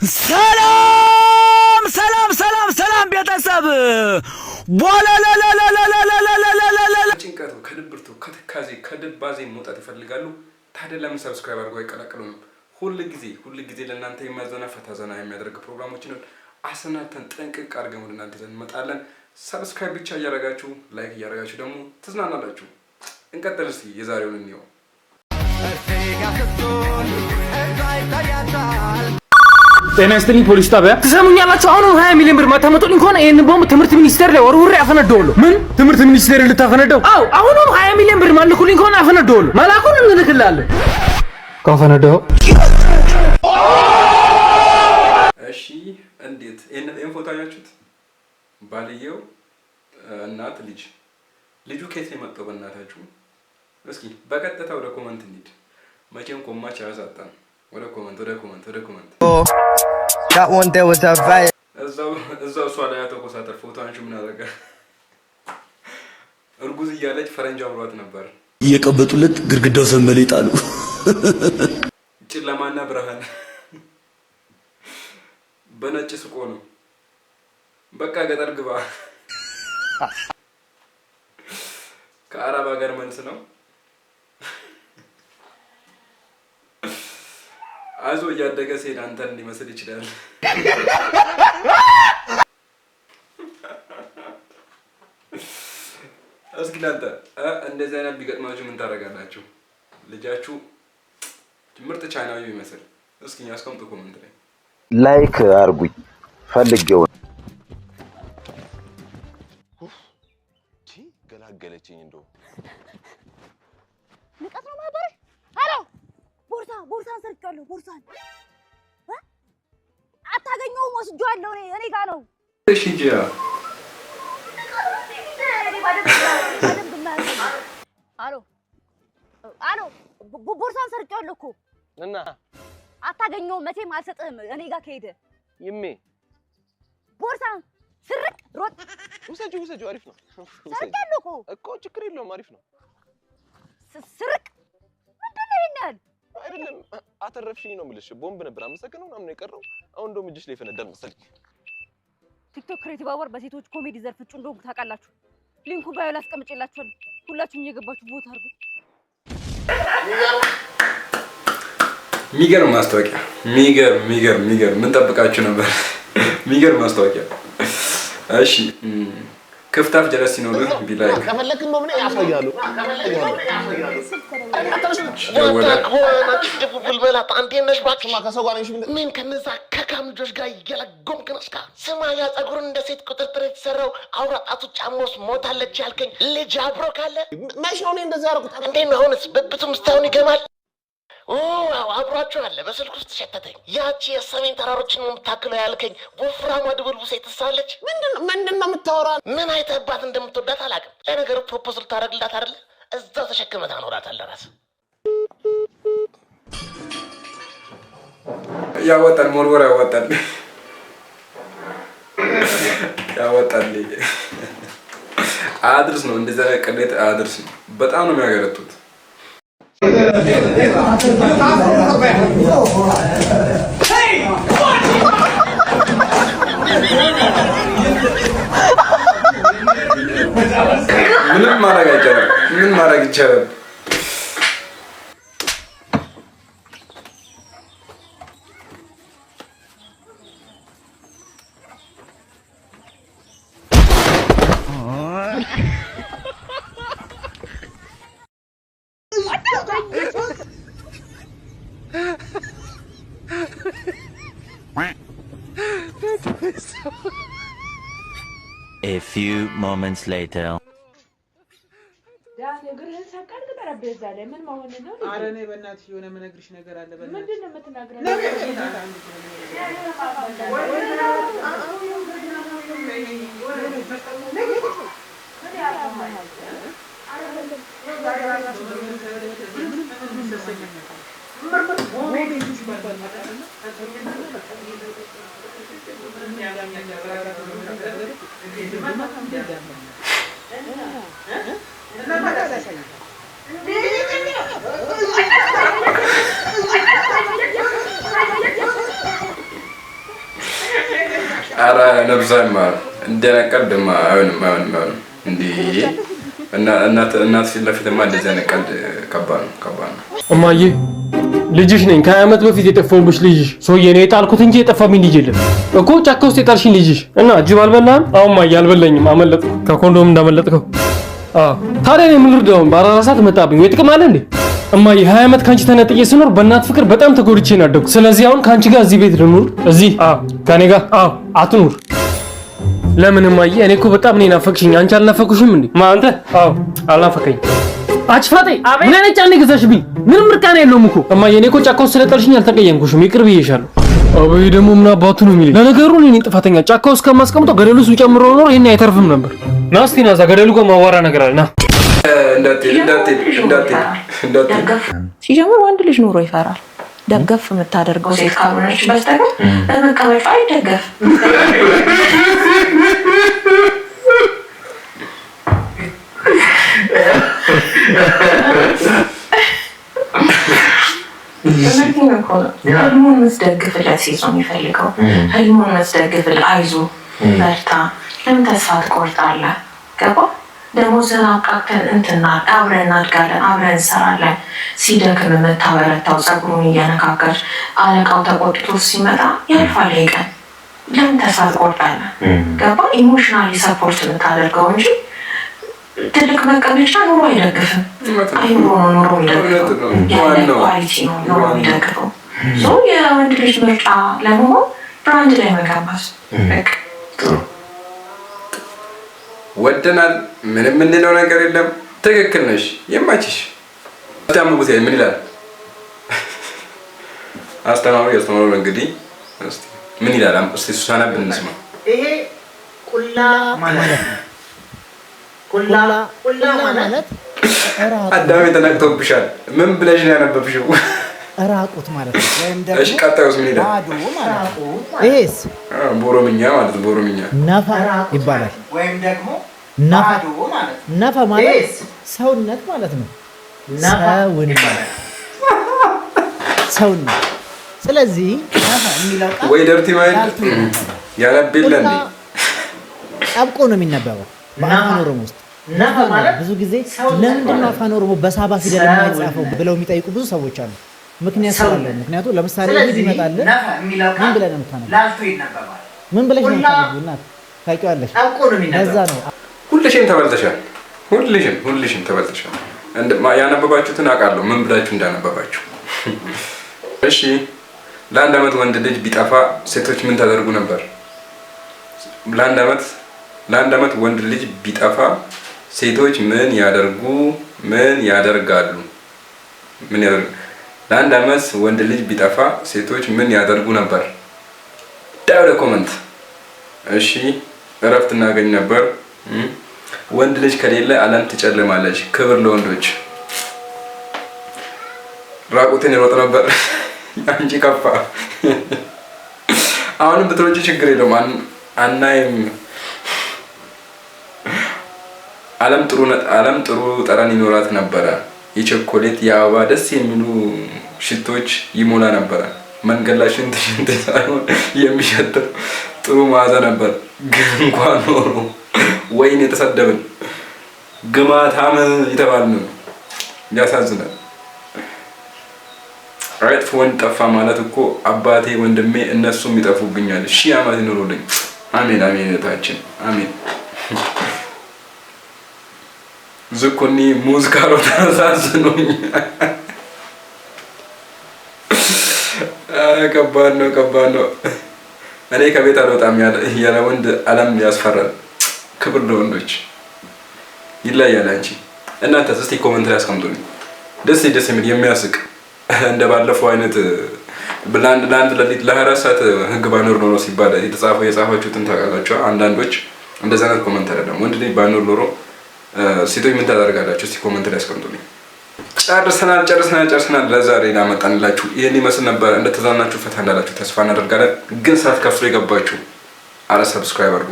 ሰላም ሰላም ሰላም ሰላም ቤተሰብ ጭንቀቱ ከድብርቱ ከትካዜ ከድባዜ መውጣት ይፈልጋሉ። ታዲያ ለምን ሰብስክራይብ አድርገው አይቀላቀሉንም? ሁሉ ጊዜ ለእናንተ የሚያዘና ፈታ ዘና የሚያደርግ ፕሮግራሞችን አሰናድተን ጥንቅቅ አድርገን ወደ እናንተ ይዘን እንመጣለን። ሰብስክራይብ ብቻ እያደረጋችሁ ላይክ እያደረጋችሁ ደግሞ ትዝናናላችሁ። እንቀጥል እስቲ የዛሬውን እንየው። ጤና ይስጥልኝ ፖሊስ ጣቢያ ትሰሙኛላችሁ? አሁን 20 ሚሊዮን ብር ማታመጡልኝ ከሆነ ይሄን ቦምብ ትምህርት ሚኒስቴር ላይ ወርውሬ አፈነደዋለሁ። ምን ትምህርት ሚኒስቴር ልታፈነደው? አዎ አሁን 20 ሚሊዮን ብር ማልኩልኝ ከሆነ አፈነደዋለሁ። መላኩን እንልክልሃለን። ካፈነደው እሺ። እንዴት ይሄን ፎቶ አያችሁት? ባልየው እናት ልጁ ከየት ነው የመጣው? በእናታችሁ እስኪ በቀጥታ ወደ ኮመንት እንሂድ። መቼም ኮማች ያሳጣን። ወደ ኮመንት that one there was a vibe እዛው እሷ ላይ ተቆሳተር ፎቶ አንቺ ምን አደረገ? እርጉዝ እያለች ፈረንጅ አብሯት ነበር። እየቀበጡለት ግርግዳው ሰንበሌ ጣሉ። ጨለማና ብርሃን በነጭ ስቆ ነው። በቃ ገጠር ግባ። ከአረብ ሀገር መልስ ነው። አዞ እያደገ ሲሄድ አንተን ሊመስል ይችላል። እስኪ እናንተ እንደዚህ አይነት ቢገጥማችሁ ምን ታደርጋላችሁ? ልጃችሁ ምርጥ ቻይናዊ ይመስል እስኪ አስቀምጡ ኮሜንት ላይ ላይክ አርጉኝ ፈልጌው ገላገለችኝ። እንደው ንቀት ነው ማባረ አሎ ቦርሳን ሰርቄዋለሁ። ቦርሳን አታገኘውም፣ ወስጄዋለሁ። እኔ ጋር ነው። እሺ ጂያ አሎ ቦርሳን ሰርቄዋለሁ እኮ እና አታገኘውም። መቼም አልሰጥህም። እኔ ጋር ከሄደ ይሜ ቦርሳን ስርቅ ሮጥ ውሰጂው። አሪፍ ነው። ሰርቄያለሁ እኮ ችግር የለውም። አሪፍ ነው። ስርቅ ምንድን ነው ይሄን? አይደለም አተረፍሽኝ ነው የምልሽ። ቦምብ ነበር አመሰግነው ምናምን ነው የቀረው። አሁን እንደውም እጅሽ ላይ ፈነዳል መሰለኝ። ቲክቶክ ክሬቲቭ አወር በሴቶች ኮሜዲ ዘርፍ እጩ እንደሆንኩ ታውቃላችሁ። ሊንኩን ባዮ ላይ አስቀምጬላችኋለሁ። ሁላችሁም እየገባችሁ ቮት አድርጉ። ሚገርም ማስታወቂያ። ሚገርም ምን ጠብቃችሁ ነበር? ሚገርም ማስታወቂያ። እሺ ክፍታፍ ጀለስ ሲኖር ቢላይ ከፈለክ ነው ምን ያሳያሉ? ምን ከነዛ ከካም ልጆች ጋር እየለጎምክ ነው? ስማ ያ ፀጉሩን እንደ ሴት ቁጥርጥር የተሰራው አውራ ጣቱ ጫሞስ ሞታለች ያልከኝ ልጅ አብሮ ካለ መች ነው እኔ እንደዛ ያደረኩት? እንዴት ነው አሁንስ? ብብቱም ስታውን ይገማል። አብሯቸው አለ። በስልክ ውስጥ ሸተተኝ። ያቺ የሰሜን ተራሮችን የምታክለው ያልከኝ ወፍራሟ ድብልቡሴ ትሳለች። ምንድን ነው የምታወራው? ምን አይተህባት እንደምትወዳት አላውቅም። ለነገሩ ፕሮፖዝ ልታደርግላት አይደለ? እዛው ተሸክመህ ታኖራታለህ እራስህ። ያወጣል ሞልወር ያወጣል። አድርስ ነው እንደዛ ቀሌት አድርስ ነው። በጣም ነው የሚያገረቱት። ምንም ማድረግ አይቻልም። ምን ማድረግ ይቻላል? A few moments later. ዳን እግርህን ሰቀል ጠረጴዛ ላይ ምን መሆን ነው? ኧረ እኔ በእናትሽ የሆነ የምነግርሽ ነገር አለ። በእናትሽ ምንድን ነው የምትነግረኝ? ኧረ ነብዛማ እንደነቀልድማ አይሆንም እንዴ እናት ፊት ለፊትማ እንደዚህ ነቀልድ ከባድ ነው እማዬ ልጅሽ ነኝ ከ20 ዓመት በፊት የጠፋሁብሽ ልጅሽ ሰውዬ ነው የጣልኩት እንጂ የጠፋብኝ ልጅ የለም እኮ ጫካ ውስጥ የጣልሽኝ ልጅሽ እና ጅብ አልበላህም አሁን እማዬ አልበላኝም አመለጥኩ ከኮንዶም እንዳመለጥከው ታዲያ እኔ ምን ልርዳው በ4 ሰዓት መጣብኝ ወይ ጥቅም አለ እንዴ እማዬ 20 ዓመት ካንቺ ተነጥዬ ስኖር በእናት ፍቅር በጣም ተጎድቼ ነው ያደግኩት ስለዚህ አሁን ካንቺ ጋር እዚህ ቤት ልኑር እዚህ ከኔ ጋር አትኑር ለምን እማዬ እኔ እኮ በጣም ነው ናፈቅሽኝ አንቺ አልናፈቅሽም እንዴ አንተ አልናፈቀኝ አጭፋጤ ምን አይነት ጫኔ ገዛሽብኝ ምንም ምርቃና የለውም እኮ እማዬ እኔ እኮ ጫካ ውስጥ ስለጠልሽኝ አልተቀየምኩሽም ይቅር ብዬሻለሁ አበይ ደግሞ ምን አባቱ ነው የሚለኝ ለነገሩ እኔ ጥፋተኛ ጫካ ውስጥ ከማስቀምጠው ገደሉ ውስጥ ጨምሮ ኖር ይሄን አይተርፍም ነበር ና እስቲ ና እዛ ገደሉ ጋር ማዋራ ነገር አለ ና እንዳትሄድ ሲጀምር ወንድ ልጅ ኑሮ ይፈራል ደገፍ የምታደርገው ሴት ካልሆነች በስተቀር ለመቀመጫ አይደገፍ ህልሙን መስደግፍለት ሴት ነው የሚፈልገው ህልሙን መስደግፍለት አይዞ በርታ ለምን ተስፋ ትቆርጣለህ ገባ ደግሞ ዘናቃተን እንትና አብረን እናድጋለን አብረን እንሰራለን ሲደክም የምታበረታው ጸጉሩን እየነካከር አለቃው ተቆጥቶ ሲመጣ ያልፋል ይቀን ለምን ተስፋ ትቆርጣለህ ገባ ኢሞሽናሊ ሰፖርት የምታደርገው እንጂ ትልቅ መቀመጫ ኑሮ አይደግፍም አይኑሮ ኑሮ ይደግፈው ያለ ኳሊቲ ነው ኑሮ ይደግፈው ሰው የወንድ ልጅ ምርጫ ለመሆን ብራንድ ላይ መጋባዝ ወደናል ምንም ምንለው ነገር የለም ትክክል ነሽ የማችሽ ታምጉት ምን ይላል አስተማሪው እንግዲህ እስቲ ምን ይላል እስቲ ሱሳና ብንስማ ይሄ ቁላ ማለት ቁላ ማለት አዳም የተነክቶብሻል ምን ብለሽ ነው ያነበብሽው ራቁት ማለት ነው ወይም ደግሞ እሺ ቀጣዩስ ምን ይላል ባዶ ማለት ነው እስ ቦሮምኛ ማለት ቦሮምኛ ነፋ ይባላል ወይም ደግሞ ባዶ ማለት ነፋ ማለት ሰውነት ማለት ነው ሰውነት ስለዚህ ነፋ የሚለው ቃል ወይ ደርቲ ማለት ያለብልን አብቆ ነው የሚነበበው በአፋን ኦሮሞ ውስጥ ነፋ ማለት ብዙ ጊዜ ለምንድን ነው አፋን ኦሮሞ በሳባ ፊደል የማይጻፈው ብለው የሚጠይቁ ብዙ ሰዎች አሉ ምክንያቱም ለምሳሌ ልጅ ይመጣል ምን ብለን ነው ታነው ላልቶ ይነበባል ምን ብለሽ ነው ታነው እናት ታውቂዋለሽ አብቆ ነው የሚነበበው ለዛ ነው ሁልሽም ተበልተሻል ሁልሽም ተበልተሻል ያነበባችሁትን አውቃለሁ ምን ብላችሁ እንዳነበባችሁ እሺ ለአንድ አመት ወንድ ልጅ ቢጠፋ ሴቶች ምን ታደርጉ ነበር ለአንድ አመት ወንድ ልጅ ቢጠፋ ሴቶች ምን ያደርጋሉ ለአንድ አመት ወንድ ልጅ ቢጠፋ ሴቶች ምን ያደርጉ ነበር ዳውደ ኮሜንት እሺ እረፍት እናገኝ ነበር ወንድ ልጅ ከሌለ ዓለም ትጨልማለች ክብር ለወንዶች ራቁትን ይሮጥ ነበር አንቺ ከፋ አሁንም ብትሮጪ ችግር የለውም አናይም ዓለም ጥሩ ጠረን ይኖራት ነበር የቸኮሌት የአበባ ደስ የሚሉ ሽቶች ይሞላ ነበር መንገድ ላይ ሽንት ሳይሆን የሚሸተው ጥሩ መዓዛ ነበር ግን እንኳን ኖሮ ወይን የተሰደብን ግማታም ይተባልን ያሳዝናል ራይት ወንድ ጠፋ ማለት እኮ አባቴ ወንድሜ እነሱም ይጠፉብኛል ሺህ ዓመት ይኖሩልኝ አሜን እታችን አሜን ዝኩኒ ሙዝ ካሮት አሳዝኑኝ ከባድ ነው እኔ ከቤት አልወጣም ያለ ወንድ ዓለም ያስፈራል ክብር ለወንዶች ይለያል አንቺ እናንተስ እስቲ ኮሜንት ላይ አስቀምጡልኝ ደስ የሚል የሚያስቅ እንደባለፈው አይነት ብላንድ ለሊት ለሐራሳት ህግ ባኖር ኖሮ ሲባል የጻፋችሁትን ታውቃላችሁ አንዳንዶች እንደዛ አይነት ኮሜንት አደረጉ ወንድ ልጅ ባኖር ኖሮ ሴቶች ምን ታደርጋላችሁ እስቲ ኮሜንት ላይ አስቀምጡልኝ ጨርሰናል ለዛሬ ላመጣንላችሁ ይሄን ይመስል ነበር እንደተዛናችሁ ፈታ እንዳላችሁ ተስፋ እናደርጋለን ግን ሳትከፍሉ የገባችሁ አረ ሰብስክራይብ አድርጉ